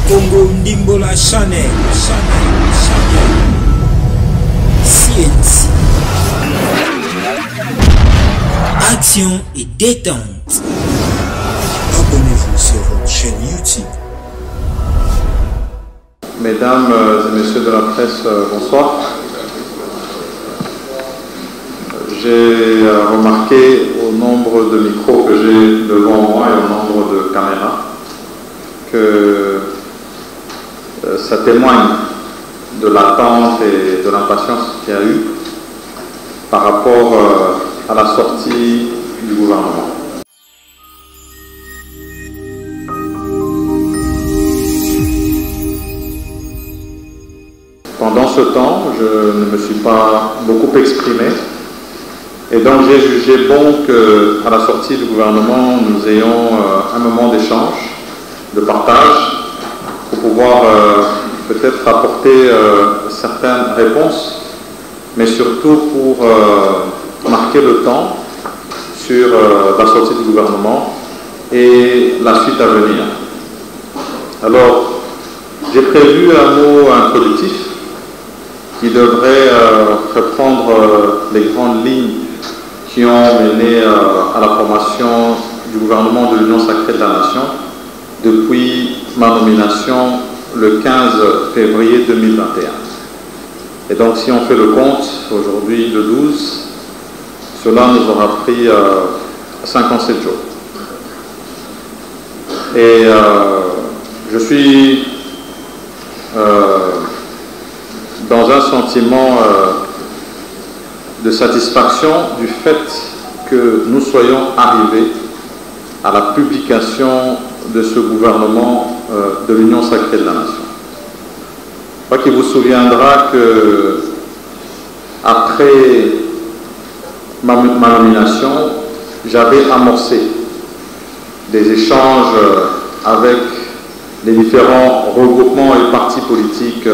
Congo Ndimbola Chanel. CNC. Action et détente. Abonnez-vous sur votre chaîne YouTube. Mesdames et messieurs de la presse, bonsoir. J'ai remarqué au nombre de micros que j'ai devant moi et au nombre de caméras que ça témoigne de l'attente et de l'impatience qu'il y a eu par rapport à la sortie du gouvernement. Pendant ce temps, je ne me suis pas beaucoup exprimé et donc j'ai jugé bon qu'à la sortie du gouvernement, nous ayons un moment d'échange, de partage, pour pouvoir peut-être apporter certaines réponses, mais surtout pour marquer le temps sur la sortie du gouvernement et la suite à venir. Alors, j'ai prévu un mot introductif qui devrait reprendre les grandes lignes qui ont mené à la formation du gouvernement de l'Union sacrée de la Nation depuis ma nomination le 15 février 2021. Et donc si on fait le compte, aujourd'hui le 12, cela nous aura pris 57 jours. Et je suis dans un sentiment de satisfaction du fait que nous soyons arrivés à la publication de ce gouvernement de l'Union sacrée de la Nation. Je crois qu'il vous souviendra que après ma nomination, j'avais amorcé des échanges avec les différents regroupements et partis politiques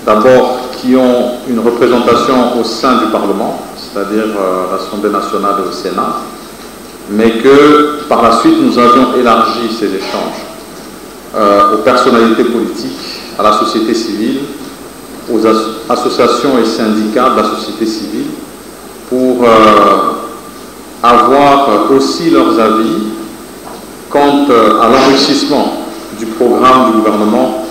d'abord qui ont une représentation au sein du Parlement, c'est-à-dire l'Assemblée nationale et au Sénat, mais que par la suite nous avions élargi ces échanges aux personnalités politiques, à la société civile, aux associations et syndicats de la société civile, pour avoir aussi leurs avis quant à l'enrichissement du programme du gouvernement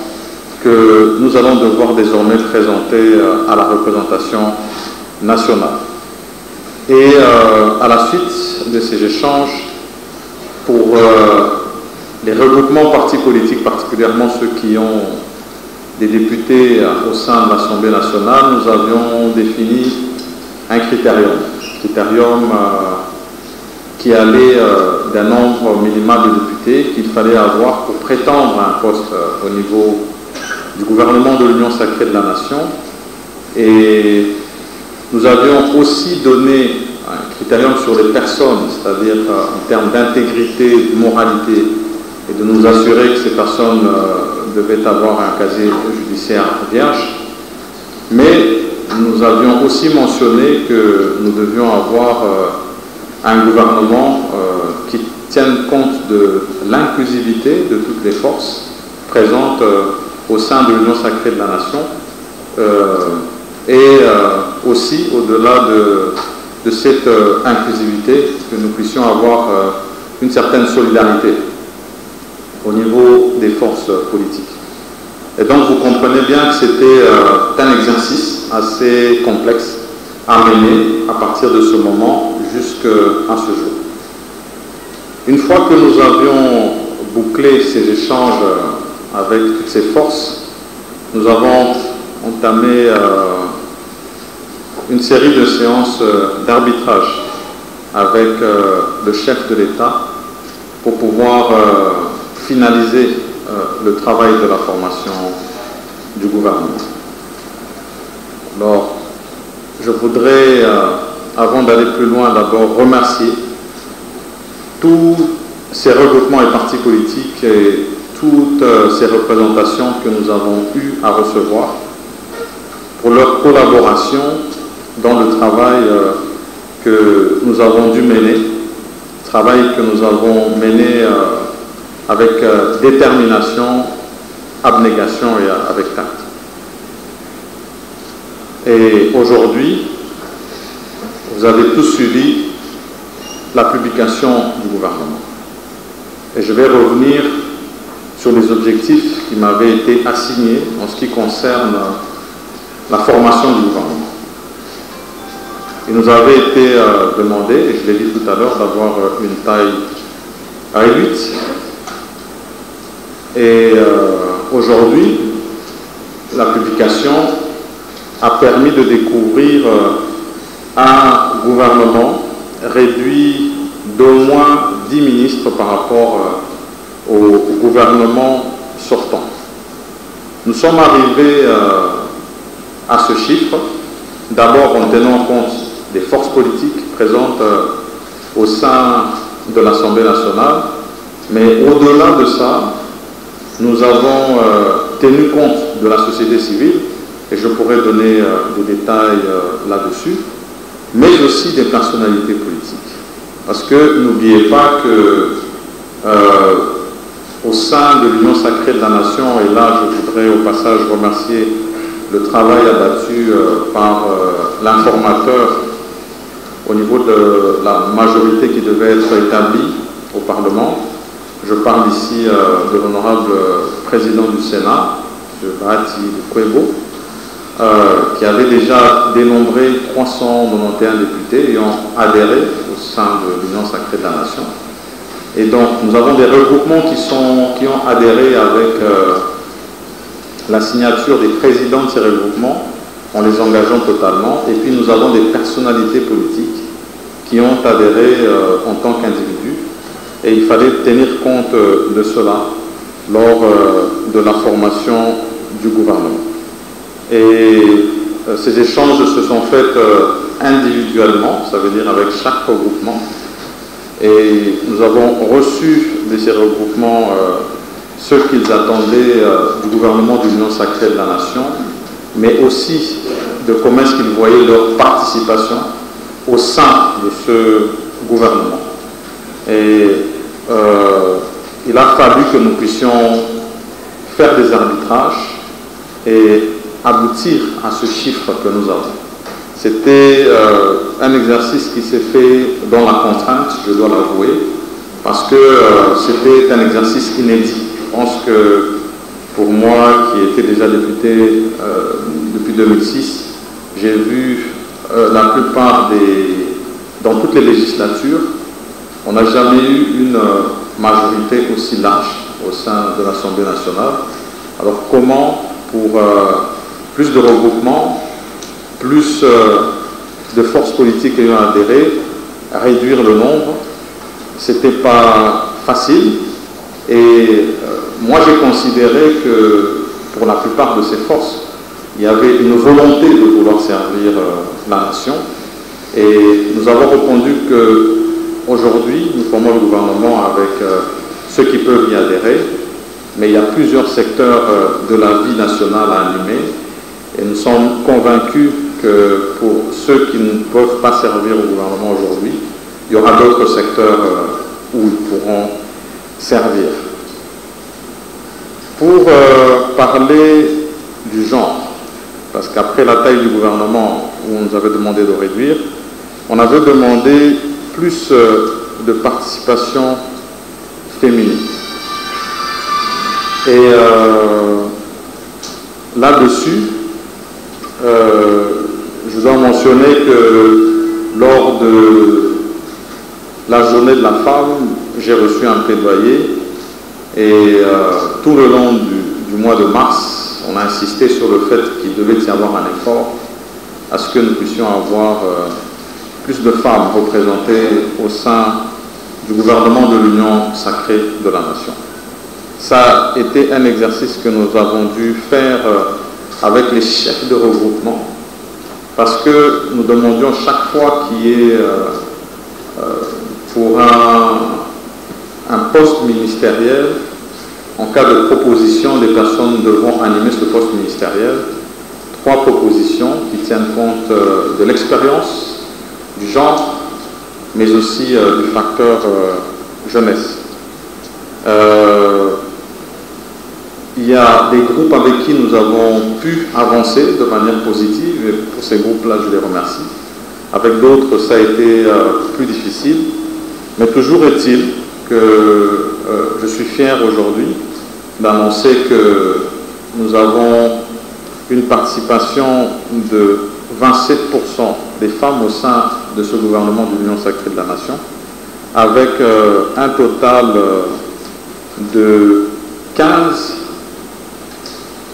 que nous allons devoir désormais présenter à la représentation nationale. Et à la suite de ces échanges, pour les regroupements partis politiques, particulièrement ceux qui ont des députés au sein de l'Assemblée nationale, nous avions défini un critérium qui allait d'un nombre minimal de députés qu'il fallait avoir pour prétendre à un poste au niveau du gouvernement de l'Union sacrée de la Nation. Et nous avions aussi donné un critérium sur les personnes, c'est-à-dire en termes d'intégrité, de moralité, et de nous assurer que ces personnes devaient avoir un casier judiciaire vierge. Mais nous avions aussi mentionné que nous devions avoir un gouvernement qui tienne compte de l'inclusivité de toutes les forces présentes au sein de l'Union sacrée de la Nation et aussi au-delà de cette inclusivité, que nous puissions avoir une certaine solidarité au niveau des forces politiques. Et donc vous comprenez bien que c'était un exercice assez complexe à mener à partir de ce moment jusqu'à ce jour. Une fois que nous avions bouclé ces échanges avec toutes ces forces, nous avons entamé une série de séances d'arbitrage avec le chef de l'État pour pouvoir finaliser le travail de la formation du gouvernement. Alors, je voudrais, avant d'aller plus loin, d'abord remercier tous ces regroupements et partis politiques et toutes ces représentations que nous avons eu à recevoir pour leur collaboration dans le travail que nous avons dû mener, travail que nous avons mené avec détermination, abnégation et avec tact. Et aujourd'hui, vous avez tous suivi la publication du gouvernement. Et je vais revenir sur les objectifs qui m'avaient été assignés en ce qui concerne la formation du gouvernement. Il nous avait été demandé, et je l'ai dit tout à l'heure, d'avoir une taille réduite. Et aujourd'hui, la publication a permis de découvrir un gouvernement réduit d'au moins 10 ministres par rapport au gouvernement sortant. Nous sommes arrivés à ce chiffre, d'abord en tenant compte des forces politiques présentes au sein de l'Assemblée nationale, mais au-delà de ça, nous avons tenu compte de la société civile, et je pourrais donner des détails là-dessus, mais aussi des personnalités politiques. Parce que n'oubliez pas que au sein de l'Union sacrée de la Nation, et là je voudrais au passage remercier le travail abattu par l'informateur au niveau de la majorité qui devait être établie au Parlement. Je parle ici de l'honorable président du Sénat, M. Bahati Kwebo, qui avait déjà dénombré 391 députés ayant adhéré au sein de l'Union sacrée de la Nation. Et donc nous avons des regroupements qui ont adhéré avec la signature des présidents de ces regroupements en les engageant totalement. Et puis nous avons des personnalités politiques qui ont adhéré en tant qu'individus. Et il fallait tenir compte de cela lors de la formation du gouvernement. Et ces échanges se sont faits individuellement, ça veut dire avec chaque regroupement. Et nous avons reçu de ces regroupements ce qu'ils attendaient du gouvernement de l'Union sacrée de la Nation, mais aussi de comment est-ce qu'ils voyaient leur participation au sein de ce gouvernement. Et il a fallu que nous puissions faire des arbitrages et aboutir à ce chiffre que nous avons. C'était un exercice qui s'est fait dans la contrainte, je dois l'avouer, parce que c'était un exercice inédit. Je pense que pour moi, qui étais déjà député depuis 2006, j'ai vu la plupart dans toutes les législatures, on n'a jamais eu une majorité aussi large au sein de l'Assemblée nationale. Alors comment, pour plus de regroupements, plus de forces politiques ayant adhéré, réduire le nombre, c'était pas facile. Et moi j'ai considéré que pour la plupart de ces forces, il y avait une volonté de vouloir servir la nation. Et nous avons répondu que aujourd'hui, nous formons le gouvernement avec ceux qui peuvent y adhérer, mais il y a plusieurs secteurs de la vie nationale à animer. Et nous sommes convaincus que pour ceux qui ne peuvent pas servir au gouvernement aujourd'hui, il y aura d'autres secteurs où ils pourront servir. Pour parler du genre, parce qu'après la taille du gouvernement où on nous avait demandé de réduire, on avait demandé plus de participation féminine. Et là-dessus, je dois mentionner que lors de la journée de la femme, j'ai reçu un plaidoyer et tout le long du mois de mars, on a insisté sur le fait qu'il devait y avoir un effort à ce que nous puissions avoir plus de femmes représentées au sein du gouvernement de l'Union sacrée de la Nation. Ça a été un exercice que nous avons dû faire avec les chefs de regroupement, parce que nous demandions chaque fois qu'il y ait pour un poste ministériel, en cas de proposition, des personnes devront animer ce poste ministériel, 3 propositions qui tiennent compte de l'expérience, du genre, mais aussi du facteur jeunesse. Il y a des groupes avec qui nous avons pu avancer de manière positive, et pour ces groupes-là, je les remercie. Avec d'autres, ça a été plus difficile, mais toujours est-il que je suis fier aujourd'hui d'annoncer que nous avons une participation de 27% des femmes au sein de ce gouvernement de l'Union sacrée de la Nation, avec un total de 15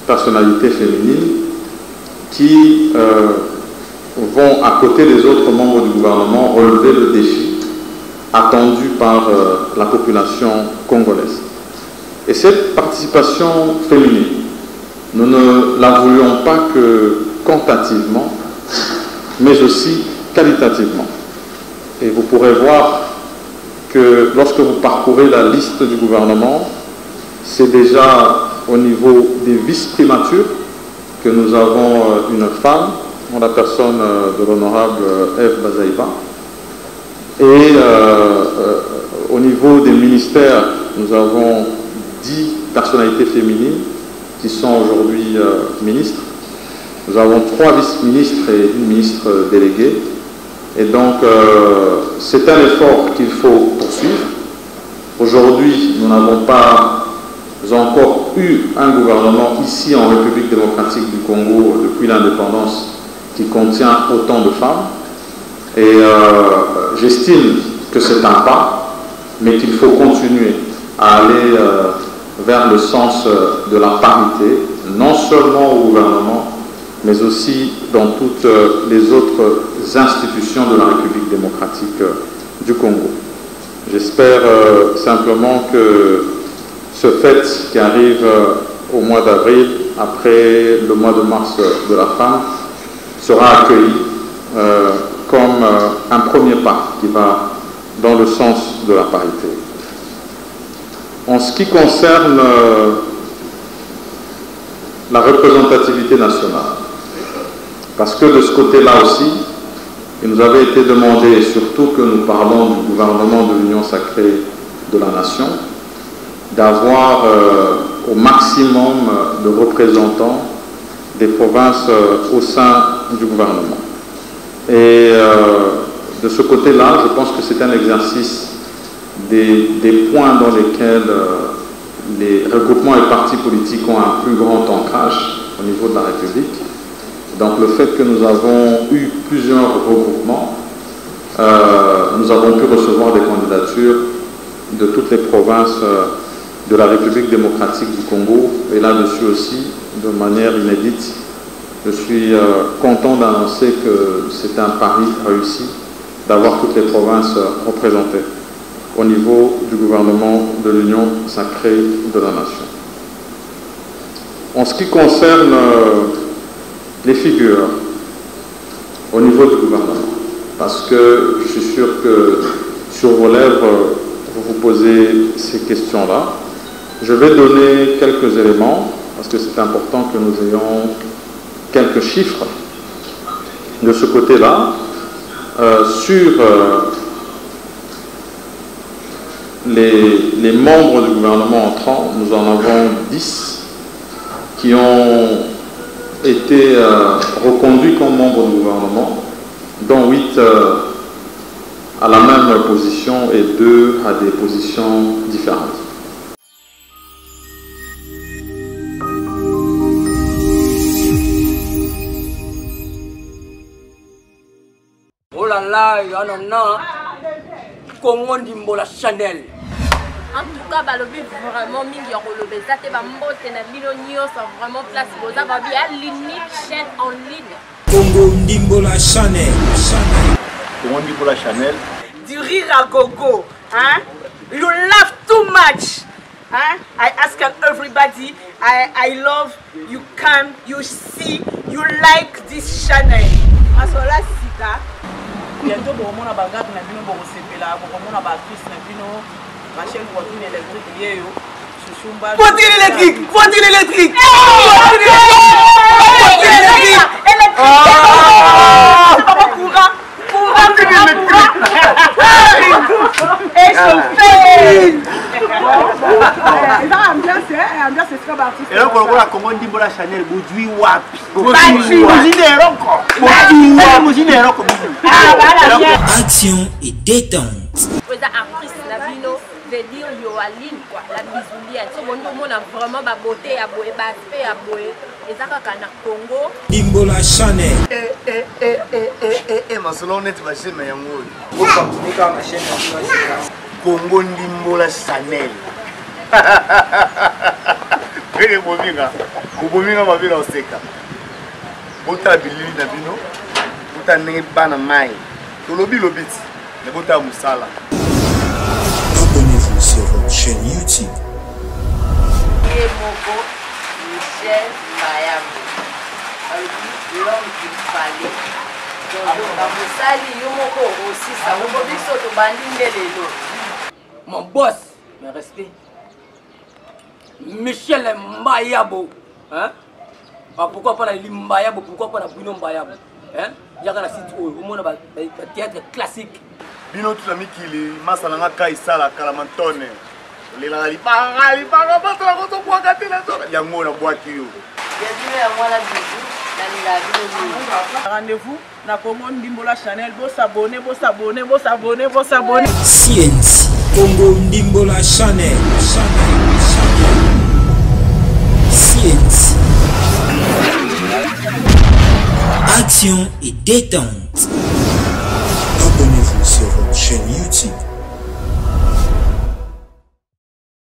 personnalités féminines qui vont, à côté des autres membres du gouvernement, relever le défi attendu par la population congolaise. Et cette participation féminine, nous ne la voulions pas que quantitativement, mais aussi qualitativement. Et vous pourrez voir que lorsque vous parcourez la liste du gouvernement, c'est déjà au niveau des vice-primatures que nous avons une femme, en la personne de l'honorable Eve Bazaïba. Et au niveau des ministères, nous avons 10 personnalités féminines qui sont aujourd'hui ministres. Nous avons 3 vice-ministres et une ministre déléguée. Et donc, c'est un effort qu'il faut poursuivre. Aujourd'hui, nous n'avons pas encore eu un gouvernement ici en République démocratique du Congo depuis l'indépendance qui contient autant de femmes. Et j'estime que c'est un pas, mais qu'il faut continuer à aller vers le sens de la parité, non seulement au gouvernement, mais aussi dans toutes les autres institutions de la République démocratique du Congo. J'espère simplement que ce fait qui arrive au mois d'avril, après le mois de mars de la femme, sera accueilli comme un premier pas qui va dans le sens de la parité. En ce qui concerne la représentativité nationale, parce que de ce côté-là aussi, il nous avait été demandé, surtout que nous parlons du gouvernement de l'Union sacrée de la Nation, d'avoir au maximum de représentants des provinces au sein du gouvernement. Et de ce côté-là, je pense que c'est un exercice des points dans lesquels les regroupements et partis politiques ont un plus grand ancrage au niveau de la République. Donc le fait que nous avons eu plusieurs regroupements, nous avons pu recevoir des candidatures de toutes les provinces de la République démocratique du Congo. Et là-dessus aussi, de manière inédite, je suis content d'annoncer que c'est un pari réussi d'avoir toutes les provinces représentées au niveau du gouvernement de l'Union sacrée de la Nation. En ce qui concerne les figures au niveau du gouvernement, parce que je suis sûr que sur vos lèvres, vous vous posez ces questions-là. Je vais donner quelques éléments, parce que c'est important que nous ayons quelques chiffres de ce côté-là. Sur les membres du gouvernement entrants, nous en avons 10 qui ont été reconduits comme membres du gouvernement, dont 8 à la même position et 2 à des positions différentes. Oh là là, il y en a Congo Ndimbola Chanel. En tout cas, balobi vraiment mingi ya kolobe zate ba mbote na bino nyonso vraiment place boza ba bi limite chaîne en ligne. Congo Ndimbola Chanel. Congo Ndimbola Chanel. Du rire à gogo, hein? You laugh too much, hein? I ask everybody, I love you, come, you see, you like this channel. Asola sika. Bientôt pour mon abagate na bino pour sepela pour mon abatrice na bino machine voiture électrique lié yo chuchumba voiture électrique voiture électrique papa courant et chauffeur ambiance c'est ce que l'artiste. Et là, on a comment Ndimbola Chanel, Boudui Wapi. Action et détente. Vous êtes artiste, la bino, veut dire Yoaline, quoi, la bisoulienne. Si on a vraiment ma beauté à boire, baspé à boire, et ça, quand on a Congo. Ndimbola Chanel. Ma selon net ma chaîne, mais Congo Ndimbola Chanel. Vele bominga, bominga mabila oseka. Bota bilili na bino, bota ndenge bana mai. Tolobi lobiti, ne bota musala. Abonnez-vous sur votre chaîne YouTube. Moko, Michel Mayambo. L'homme qu'il fallait. Donc, dans le sali, Yomoko aussi, ça vous dit que tu bandines. Mon boss, mes respects. Michel Mayabo. Hein? Ah, pourquoi pas la Mayabo? Pourquoi pas la Bruno Mayabo? Hein? Il y a un site où on a un théâtre classique. Bino tout ami qui est masalanga kaisa la calamantone. Les la Rendez-vous na Congo Ndimbola Chanel. Vous s'abonnez, vous s'abonnez, vous s'abonnez, vous s'abonnez. CNC Congo Ndimbola Chanel. CNC. Action et détente. Abonnez-vous sur votre chaîne YouTube.